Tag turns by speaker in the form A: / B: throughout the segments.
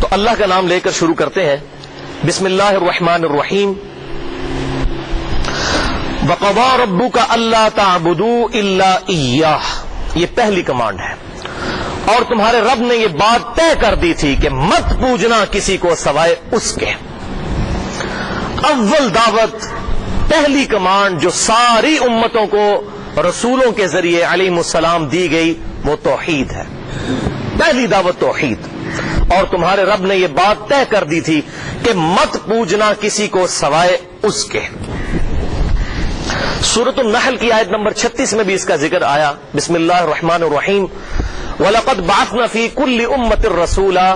A: تو اللہ کا نام لے کر شروع کرتے ہیں. بسم اللہ الرحمن الرحیم. وَقَضَىٰ رَبُّكَ أَلَّا تَعْبُدُوا إِلَّا إِيَّاهُ. یہ پہلی کمانڈ ہے. اور تمہارے رب نے یہ بات طے کر دی تھی کہ مت پوجنا کسی کو سوائے اس کے. اول دعوت، پہلی کمانڈ جو ساری امتوں کو رسولوں کے ذریعے علیہم السلام دی گئی وہ توحید ہے. پہلی دعوت توحید. اور تمہارے رب نے یہ بات طے کر دی تھی کہ مت پوجنا کسی کو سوائے اس کے. سورۃ النحل کی آیت نمبر 36 میں بھی اس کا ذکر آیا. بسم اللہ الرحمن الرحیم. وَلَقَدْ بَعَثْنَا فِي كُلِّ أُمَّةٍ رَسُولًا.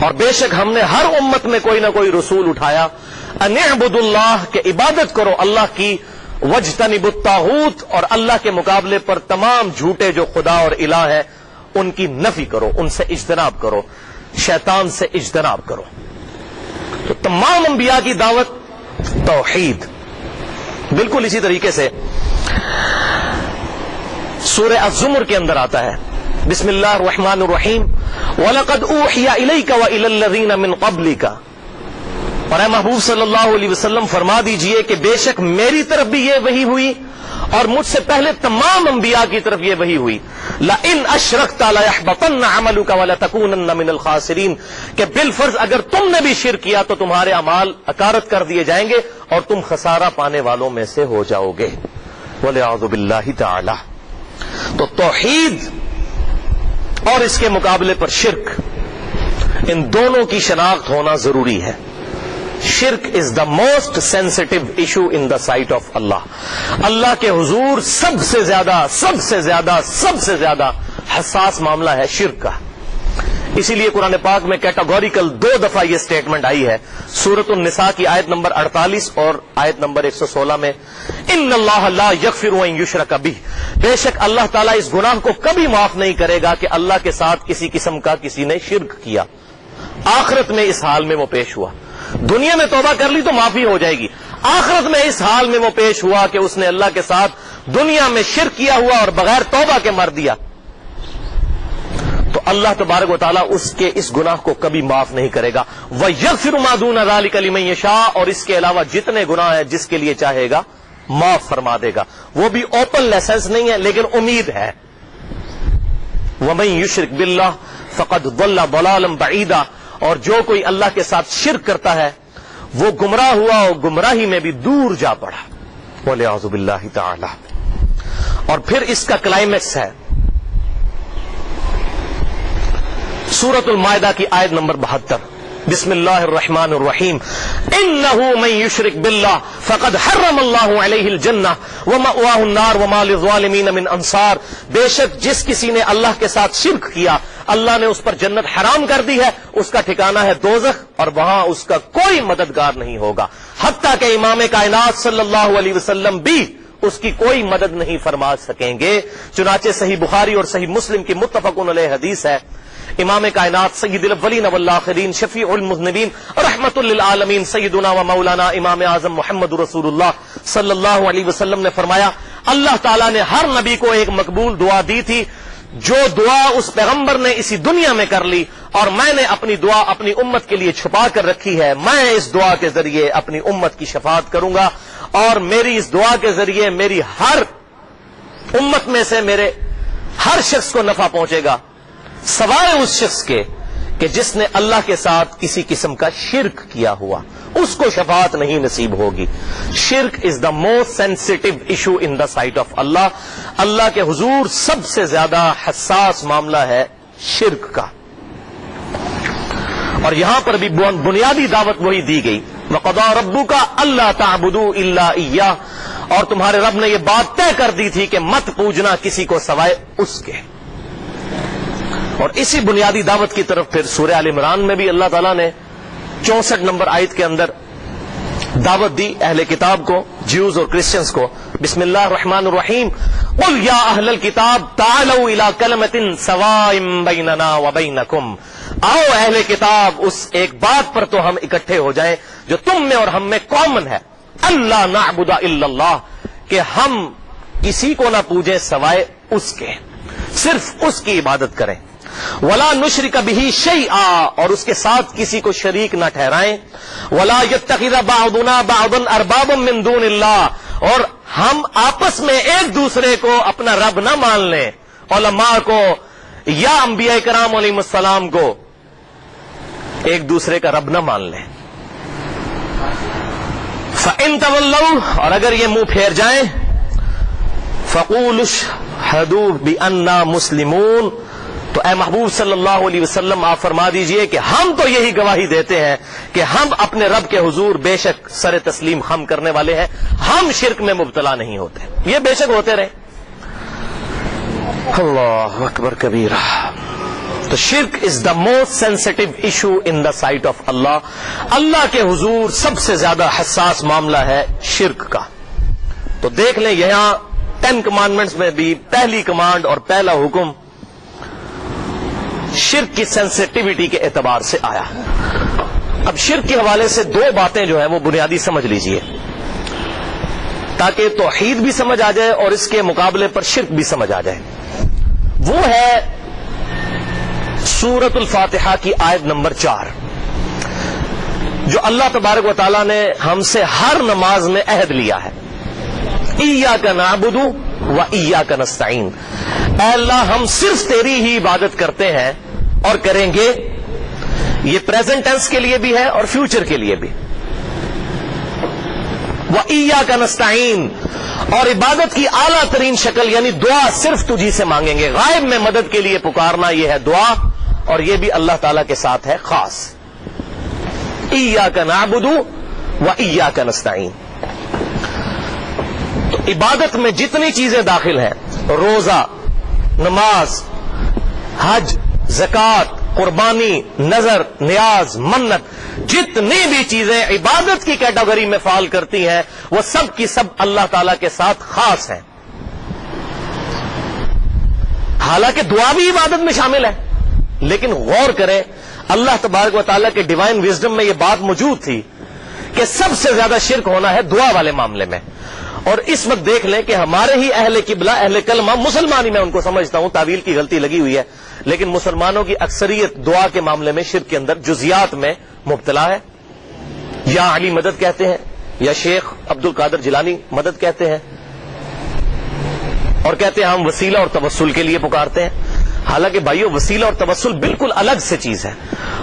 A: اور بے شک ہم نے ہر امت میں کوئی نہ کوئی رسول اٹھایا. أَنِ اعْبُدُوا اللَّهَ کہ عبادت کرو اللہ کی. وَاجْتَنِبُوا الطَّاغُوتَ اور اللہ کے مقابلے پر تمام جھوٹے جو خدا اور الہ ہے ان کی نفی کرو، ان سے اجتناب کرو، شیطان سے اجتناب کرو. تو تمام انبیاء کی دعوت توحید. بالکل اسی طریقے سے سورہ الزمر کے اندر آتا ہے. بسم اللہ الرحمن الرحیم. وَلَقَدْ أُوحِيَ إِلَيْكَ وَإِلَى الَّذِينَ مِنْ قَبْلِكَ. اور اے محبوب صلی اللہ علیہ وسلم فرما دیجئے کہ بے شک میری طرف بھی یہ وحی ہوئی اور مجھ سے پہلے تمام انبیاء کی طرف یہ وحی ہوئی. لَإِنْ أَشْرَكْتَ لَيَحْبَطَنَّ عَمَلُكَ وَلَتَكُونَنَّ مِنَ الْخَاسِرِينَ کہ بالفرض اگر تم نے بھی شرک کیا تو تمہارے اعمال اکارت کر دیے جائیں گے اور تم خسارہ پانے والوں میں سے ہو جاؤ گے. وَلِعَوْذُ بِاللَّهِ تَعَالَى. تو توحید اور اس کے مقابلے پر شرک، ان دونوں کی شناخت ہونا ضروری ہے. شرک is the most sensitive issue in the sight of اللہ. اللہ کے حضور سب سے زیادہ حساس معاملہ ہے شرک کا. اسی لیے قرآن پاک میں کیٹاگوریکل 2 دفعہ یہ سٹیٹمنٹ آئی ہے. سورۃ النساء کی آیت نمبر 48 اور آیت نمبر 116 میں ان اللہ لا یغفر ان یشرک بہ. بے شک اللہ تعالیٰ اس گناہ کو کبھی معاف نہیں کرے گا کہ اللہ کے ساتھ کسی قسم کا کسی نے شرک کیا. آخرت میں اس حال میں وہ پیش ہوا. دنیا میں توبہ کر لی تو معافی ہو جائے گی. آخرت میں اس حال میں وہ پیش ہوا کہ اس نے اللہ کے ساتھ دنیا میں شرک کیا ہوا اور بغیر توبہ کے مر دیا تو اللہ تبارک و تعالیٰ اس کے اس گناہ کو کبھی معاف نہیں کرے گا. وَيَغْفِرُ مَا دُونَ ذَلِكَ لِمَن يَشَاءُ اور اس کے علاوہ جتنے گناہ ہیں جس کے لیے چاہے گا معاف فرما دے گا. وہ بھی اوپن لائسنس نہیں ہے لیکن امید ہے. وَمَن يُشْرِكْ بِاللَّهِ فَقَدْ ضَلَّ ضَلَالًا بَعِيدًا اور جو کوئی اللہ کے ساتھ شرک کرتا ہے وہ گمراہ ہوا اور گمراہی میں بھی دور جا پڑا. وَلِعَوْذُ بِاللَّهِ تَعَالَى. اور پھر اس کا کلائمیکس ہے سورۃ المائدہ کی آیت نمبر 72. بسم اللہ الرحمن الرحیم. انہ من یشرک باللہ فقد حرم اللہ علیہ الجنہ ومأواہ النار وما للظالمین من انصار. بے شک جس کسی نے اللہ کے ساتھ شرک کیا اللہ نے اس پر جنت حرام کر دی ہے، اس کا ٹھکانہ ہے دوزخ اور وہاں اس کا کوئی مددگار نہیں ہوگا. حتیٰ کہ امام کائنات صلی اللہ علیہ وسلم بھی اس کی کوئی مدد نہیں فرما سکیں گے. چنانچہ صحیح بخاری اور صحیح مسلم کی متفق علیہ حدیث ہے. امام کائنات سید الاولین والآخرین شفیع المذنبین رحمت للعالمین سیدنا و مولانا امام اعظم محمد رسول اللہ صلی اللہ علیہ وسلم نے فرمایا اللہ تعالیٰ نے ہر نبی کو ایک مقبول دعا دی تھی. جو دعا اس پیغمبر نے اسی دنیا میں کر لی اور میں نے اپنی دعا اپنی امت کے لیے چھپا کر رکھی ہے، میں اس دعا کے ذریعے اپنی امت کی شفاعت کروں گا اور میری اس دعا کے ذریعے میری ہر امت میں سے میرے ہر شخص کو نفع پہنچے گا سوائے اس شخص کے کہ جس نے اللہ کے ساتھ کسی قسم کا شرک کیا ہوا، اس کو شفاعت نہیں نصیب ہوگی. شرک is the most sensitive issue in the sight of اللہ. اللہ کے حضور سب سے زیادہ حساس معاملہ ہے شرک کا. اور یہاں پر بھی بنیادی دعوت وہی دی گئی. وَقَضَىٰ رَبُّكَ أَلَّا تَعْبُدُوا إِلَّا إِيَّاهُ اور تمہارے رب نے یہ بات طے کر دی تھی کہ مت پوجنا کسی کو سوائے اس کے. اور اسی بنیادی دعوت کی طرف پھر سورہ آل عمران میں بھی اللہ تعالیٰ نے 64 نمبر آیت کے اندر دعوت دی اہل کتاب کو، جیوز اور کرسچنز کو. بسم اللہ الرحمن الرحیم. قُلْ يَا أَهْلَ الْكِتَابِ تَعَالَوْا إِلَىٰ كَلِمَةٍ سَوَاءٍ بَيْنَنَا وَبَيْنَكُمْ آؤ اہل کتاب اس ایک بات پر تو ہم اکٹھے ہو جائیں جو تم میں اور ہم میں کامن ہے. اللہ نعبد الا اللہ کہ ہم کسی کو نہ پوجیں سوائے اس کے، صرف اس کی عبادت کریں. ولا نشرک بہ شیئا، اور اس کے ساتھ کسی کو شریک نہ ٹھہرائیں، ولا یتخذ بعضنا بعضا اربابا من دون اللہ، اور ہم آپس میں ایک دوسرے کو اپنا رب نہ مان لیں، علماء کو یا انبیاء کرام علیہ السلام کو ایک دوسرے کا رب نہ مان لیں۔ فَإِن تَوَلَّوْا، اور اگر یہ منہ پھیر جائیں، فَقُولُوا اشْهَدُوا بِأَنَّا مُسْلِمُونَ، تو اے محبوب صلی اللہ علیہ وسلم آپ فرما دیجئے کہ ہم تو یہی گواہی دیتے ہیں کہ ہم اپنے رب کے حضور بے شک سر تسلیم خم کرنے والے ہیں، ہم شرک میں مبتلا نہیں ہوتے۔ یہ بے شک ہوتے رہے۔ اللہ اکبر کبیرہ۔ تو شرک is the most sensitive issue in the sight of اللہ، اللہ کے حضور سب سے زیادہ حساس معاملہ ہے شرک کا۔ تو دیکھ لیں یہاں 10 کمانڈمنٹس میں بھی پہلی کمانڈ اور پہلا حکم شرک کی سینسٹیوٹی کے اعتبار سے آیا۔ اب شرک کے حوالے سے 2 باتیں جو ہیں وہ بنیادی سمجھ لیجئے تاکہ توحید بھی سمجھ آ جائے اور اس کے مقابلے پر شرک بھی سمجھ آ جائے۔ وہ ہے سورۃ الفاتحہ کی آیت نمبر 4، جو اللہ تبارک و تعالیٰ نے ہم سے ہر نماز میں عہد لیا ہے، ایاک نعبد و ایاک نستعین، اے اللہ ہم صرف تیری ہی عبادت کرتے ہیں اور کریں گے۔ یہ پریزنٹ ٹینس کے لیے بھی ہے اور فیوچر کے لیے بھی۔ وَإِيَّاكَ نَسْتَعِينُ، اور عبادت کی اعلیٰ ترین شکل یعنی دعا صرف تجھی سے مانگیں گے۔ غائب میں مدد کے لیے پکارنا یہ ہے دعا، اور یہ بھی اللہ تعالیٰ کے ساتھ ہے خاص۔ إِيَّاكَ نَعْبُدُ وَإِيَّاكَ نَسْتَعِينُ۔ تو عبادت میں جتنی چیزیں داخل ہیں، روزہ، نماز، حج، زکوٰۃ، قربانی، نذر، نیاز، منت، جتنی بھی چیزیں عبادت کی کیٹیگری میں فال کرتی ہیں وہ سب کی سب اللہ تعالیٰ کے ساتھ خاص ہیں۔ حالانکہ دعا بھی عبادت میں شامل ہے، لیکن غور کریں اللہ تبارک و تعالیٰ کے ڈیوائن وزڈم میں یہ بات موجود تھی کہ سب سے زیادہ شرک ہونا ہے دعا والے معاملے میں۔ اور اس وقت دیکھ لیں کہ ہمارے ہی اہل قبلہ، اہل کلمہ، مسلمان ہی میں ان کو سمجھتا ہوں، تعویل کی غلطی لگی ہوئی ہے، لیکن مسلمانوں کی اکثریت دعا کے معاملے میں شرک کے اندر جزیات میں مبتلا ہے۔ یا علی مدد کہتے ہیں، یا شیخ عبد القادر جیلانی مدد کہتے ہیں، اور کہتے ہیں ہم وسیلہ اور توسل کے لیے پکارتے ہیں۔ حالانکہ بھائیو وسیلہ اور توسل بالکل الگ سے چیز ہے،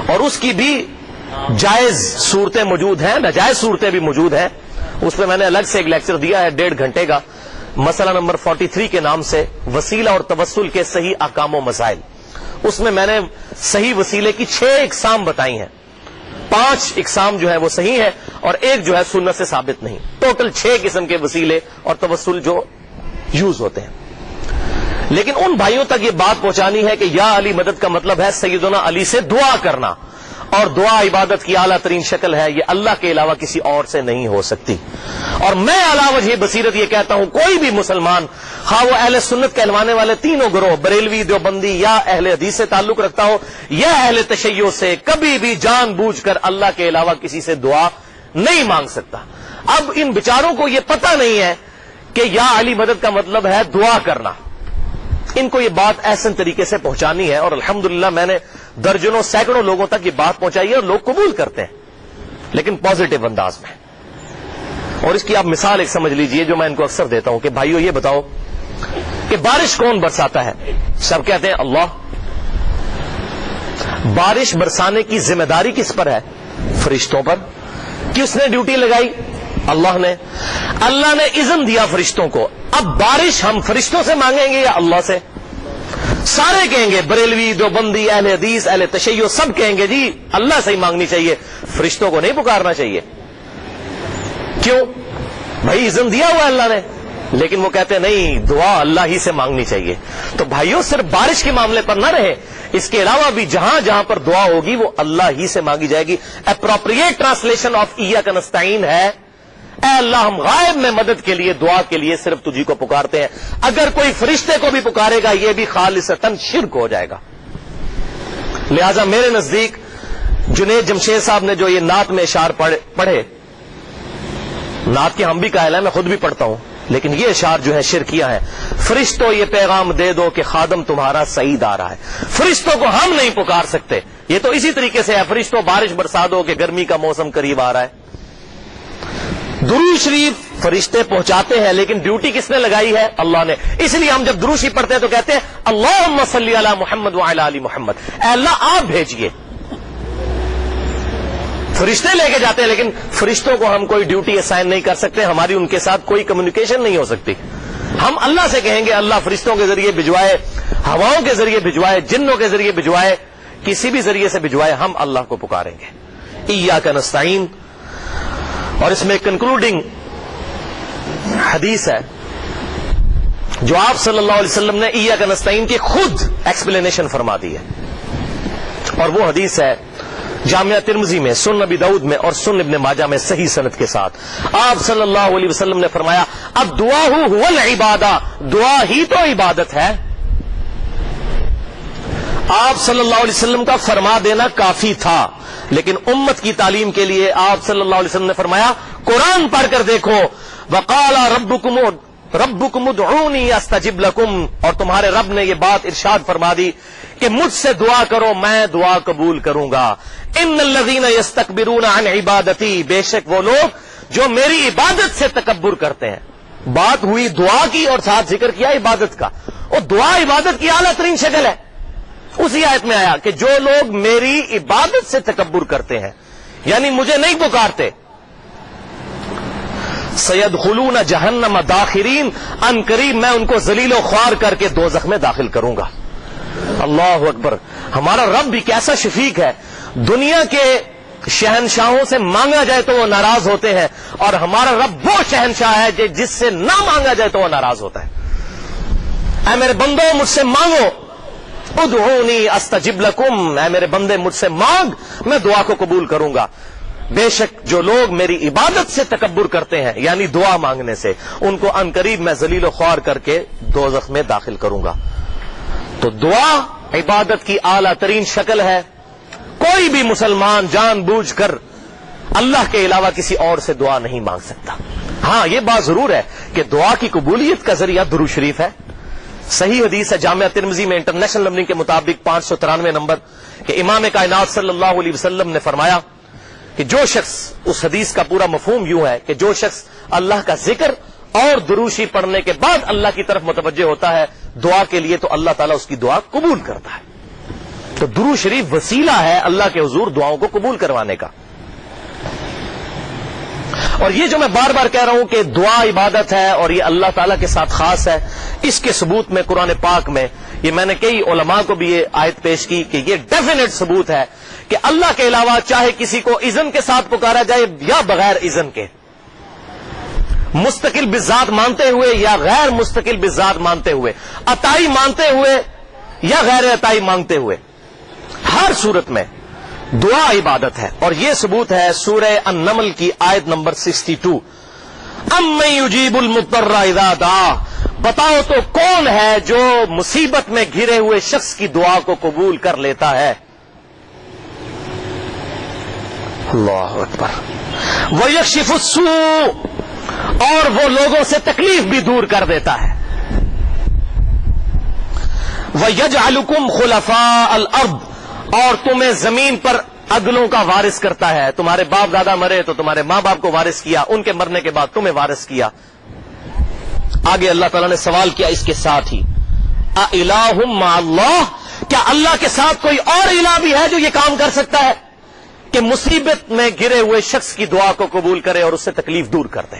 A: اور اس کی بھی جائز صورتیں موجود ہیں، ناجائز صورتیں بھی موجود ہیں۔ اس پہ میں نے الگ سے ایک لیکچر دیا ہے 1.5 گھنٹے کا، مسئلہ نمبر 43 کے نام سے، وسیلہ اور توسل کے صحیح احکام و مسائل۔ اس میں نے صحیح وسیلے کی 6 اقسام بتائی ہیں، 5 اقسام جو ہے وہ صحیح ہے اور ایک جو ہے سنت سے ثابت نہیں، ٹوٹل 6 قسم کے وسیلے اور توسل جو یوز ہوتے ہیں۔ لیکن ان بھائیوں تک یہ بات پہنچانی ہے کہ یا علی مدد کا مطلب ہے سیدنا علی سے دعا کرنا، اور دعا عبادت کی اعلیٰ ترین شکل ہے، یہ اللہ کے علاوہ کسی اور سے نہیں ہو سکتی۔ اور میں علاوہ وجہ بصیرت یہ کہتا ہوں، کوئی بھی مسلمان خواہ وہ اہل سنت کہلوانے والے تینوں گروہ، بریلوی، دیوبندی یا اہل حدیث سے تعلق رکھتا ہو یا اہل تشیع سے، کبھی بھی جان بوجھ کر اللہ کے علاوہ کسی سے دعا نہیں مانگ سکتا۔ اب ان بیچاروں کو یہ پتہ نہیں ہے کہ یا علی مدد کا مطلب ہے دعا کرنا، ان کو یہ بات احسن طریقے سے پہنچانی ہے، اور الحمدللہ میں نے درجنوں سینکڑوں لوگوں تک یہ بات پہنچائی ہے اور لوگ قبول کرتے ہیں، لیکن پازیٹو انداز میں۔ اور اس کی آپ مثال ایک سمجھ لیجئے جو میں ان کو اکثر دیتا ہوں کہ بھائیو یہ بتاؤ کہ بارش کون برساتا ہے؟ سب کہتے ہیں اللہ۔ بارش برسانے کی ذمہ داری کس پر ہے؟ فرشتوں پر۔ کس نے ڈیوٹی لگائی؟ اللہ نے۔ اللہ نے اذن دیا فرشتوں کو، اب بارش ہم فرشتوں سے مانگیں گے یا اللہ سے؟ سارے کہیں گے، بریلوی، دیوبندی، اہل حدیث، اہل تشیع، سب کہیں گے جی اللہ سے ہی مانگنی چاہیے، فرشتوں کو نہیں پکارنا چاہیے۔ کیوں؟ بھائی اذن دیا ہوا اللہ نے، لیکن وہ کہتے ہیں نہیں، دعا اللہ ہی سے مانگنی چاہیے۔ تو بھائیوں صرف بارش کے معاملے پر نہ رہے، اس کے علاوہ بھی جہاں جہاں پر دعا ہوگی وہ اللہ ہی سے مانگی جائے گی۔ اپروپریٹ ٹرانسلیشن آف ایاک نستعین ہے، اے اللہ ہم غائب میں مدد کے لیے، دعا کے لیے صرف تجھی کو پکارتے ہیں۔ اگر کوئی فرشتے کو بھی پکارے گا یہ بھی خالصتاً شرک ہو جائے گا۔ لہذا میرے نزدیک جنید جمشید صاحب نے جو یہ نعت میں اشعار پڑھے، نعت کے ہم بھی قائل ہیں، میں خود بھی پڑھتا ہوں، لیکن یہ اشعار جو ہے شرکیہ ہیں. فرشتوں یہ پیغام دے دو کہ خادم تمہارا سعید آ رہا ہے. فرشتوں کو ہم نہیں پکار سکتے. یہ تو اسی طریقے سے ہے فرشتوں بارش برسا دو کہ گرمی کا موسم قریب آ رہا ہے. درود شریف فرشتے پہنچاتے ہیں لیکن ڈیوٹی کس نے لگائی ہے؟ اللہ نے. اس لیے ہم جب درود شریف پڑھتے ہیں تو کہتے ہیں اللہم صلی علی محمد وعلی آل محمد. اے اللہ آپ بھیجئے. فرشتے لے کے جاتے ہیں لیکن فرشتوں کو ہم کوئی ڈیوٹی اسائن نہیں کر سکتے. ہماری ان کے ساتھ کوئی کمیونیکیشن نہیں ہو سکتی. ہم اللہ سے کہیں گے اللہ فرشتوں کے ذریعے بھجوائے, ہواؤں کے ذریعے بھجوائے, جنوں کے ذریعے بھجوائے, کسی بھی ذریعے سے بھجوائے, ہم اللہ کو پکاریں گے. ایاک نستعین. اور اس میں کنکلوڈنگ حدیث ہے جو آپ صلی اللہ علیہ وسلم نے ایاک نستعین کی خود ایکسپلینیشن فرما دی ہے. اور وہ حدیث ہے جامعہ ترمذی میں, سنن نبی داؤد میں اور سنن ابن ماجہ میں صحیح سند کے ساتھ. آپ صلی اللہ علیہ وسلم نے فرمایا الدعاء هو العبادہ, دعا ہی تو عبادت ہے. آپ صلی اللہ علیہ وسلم کا فرما دینا کافی تھا لیکن امت کی تعلیم کے لیے آپ صلی اللہ علیہ وسلم نے فرمایا قرآن پڑھ کر دیکھو وقال ربکم ادعونی استجب لکم. اور تمہارے رب نے یہ بات ارشاد فرما دی کہ مجھ سے دعا کرو میں دعا قبول کروں گا. ان الذین یستکبرون عن عبادتی, بے شک وہ لوگ جو میری عبادت سے تکبر کرتے ہیں. بات ہوئی دعا کی اور ساتھ ذکر کیا عبادت کا. اور دعا عبادت کی اعلیٰ ترین شکل ہے. اسی آیت میں آیا کہ جو لوگ میری عبادت سے تکبر کرتے ہیں یعنی مجھے نہیں پکارتے, سیدخلون جہنم داخرین, ان قریب میں ان کو ذلیل و خوار کر کے دوزخ میں داخل کروں گا. اللہ اکبر. ہمارا رب بھی کیسا شفیق ہے. دنیا کے شہنشاہوں سے مانگا جائے تو وہ ناراض ہوتے ہیں اور ہمارا رب وہ شہنشاہ ہے جس سے نہ مانگا جائے تو وہ ناراض ہوتا ہے. اے میرے بندو مجھ سے مانگو, ادعونی استجب لکم, اے میرے بندے مجھ سے مانگ میں دعا کو قبول کروں گا. بے شک جو لوگ میری عبادت سے تکبر کرتے ہیں یعنی دعا مانگنے سے, ان کو عنقریب میں ذلیل و خوار کر کے دوزخ میں داخل کروں گا. تو دعا عبادت کی اعلیٰ ترین شکل ہے. کوئی بھی مسلمان جان بوجھ کر اللہ کے علاوہ کسی اور سے دعا نہیں مانگ سکتا. ہاں یہ بات ضرور ہے کہ دعا کی قبولیت کا ذریعہ درود شریف ہے. صحیح حدیث ہے جامعہ ترمذی میں انٹرنیشنل نمبرنگ کے مطابق 593 نمبر کہ امام کائنات صلی اللہ علیہ وسلم نے فرمایا کہ جو شخص, اس حدیث کا پورا مفہوم یوں ہے کہ جو شخص اللہ کا ذکر اور دروشی پڑھنے کے بعد اللہ کی طرف متوجہ ہوتا ہے دعا کے لیے تو اللہ تعالیٰ اس کی دعا قبول کرتا ہے. تو درود شریف وسیلہ ہے اللہ کے حضور دعاؤں کو قبول کروانے کا. اور یہ جو میں بار بار کہہ رہا ہوں کہ دعا عبادت ہے اور یہ اللہ تعالیٰ کے ساتھ خاص ہے, اس کے ثبوت میں قرآن پاک میں یہ میں نے کئی علماء کو بھی یہ آیت پیش کی کہ یہ ڈیفینیٹ ثبوت ہے کہ اللہ کے علاوہ چاہے کسی کو اذن کے ساتھ پکارا جائے یا بغیر اذن کے, مستقل بالذات مانتے ہوئے یا غیر مستقل بالذات مانتے ہوئے, عطائی مانتے ہوئے یا غیر عطائی مانگتے ہوئے, ہر صورت میں دعا عبادت ہے. اور یہ ثبوت ہے سورہ النمل کی آیت نمبر 62, امن یجیب المضطر اذا دعا, بتاؤ تو کون ہے جو مصیبت میں گھرے ہوئے شخص کی دعا کو قبول کر لیتا ہے. اللہ اکبر. ویکشف السوء, اور وہ لوگوں سے تکلیف بھی دور کر دیتا ہے. وَيَجْعَلُكُمْ خُلَفَاءَ الْأَرْضِ, اور تمہیں زمین پر عدلوں کا وارث کرتا ہے. تمہارے باپ دادا مرے تو تمہارے ماں باپ کو وارث کیا, ان کے مرنے کے بعد تمہیں وارث کیا. آگے اللہ تعالیٰ نے سوال کیا اس کے ساتھ ہی, اِلَٰهٌ مَّعَ اللَّهِ, کیا اللہ کے ساتھ کوئی اور الہ بھی ہے جو یہ کام کر سکتا ہے کہ مصیبت میں گرے ہوئے شخص کی دعا کو قبول کرے اور اس سے تکلیف دور کر دے.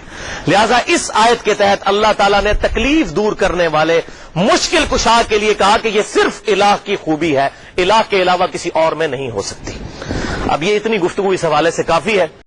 A: لہذا اس آیت کے تحت اللہ تعالیٰ نے تکلیف دور کرنے والے مشکل کشا کے لیے کہا کہ یہ صرف الہ کی خوبی ہے, الہ کے علاوہ کسی اور میں نہیں ہو سکتی. اب یہ اتنی گفتگو اس حوالے سے کافی ہے.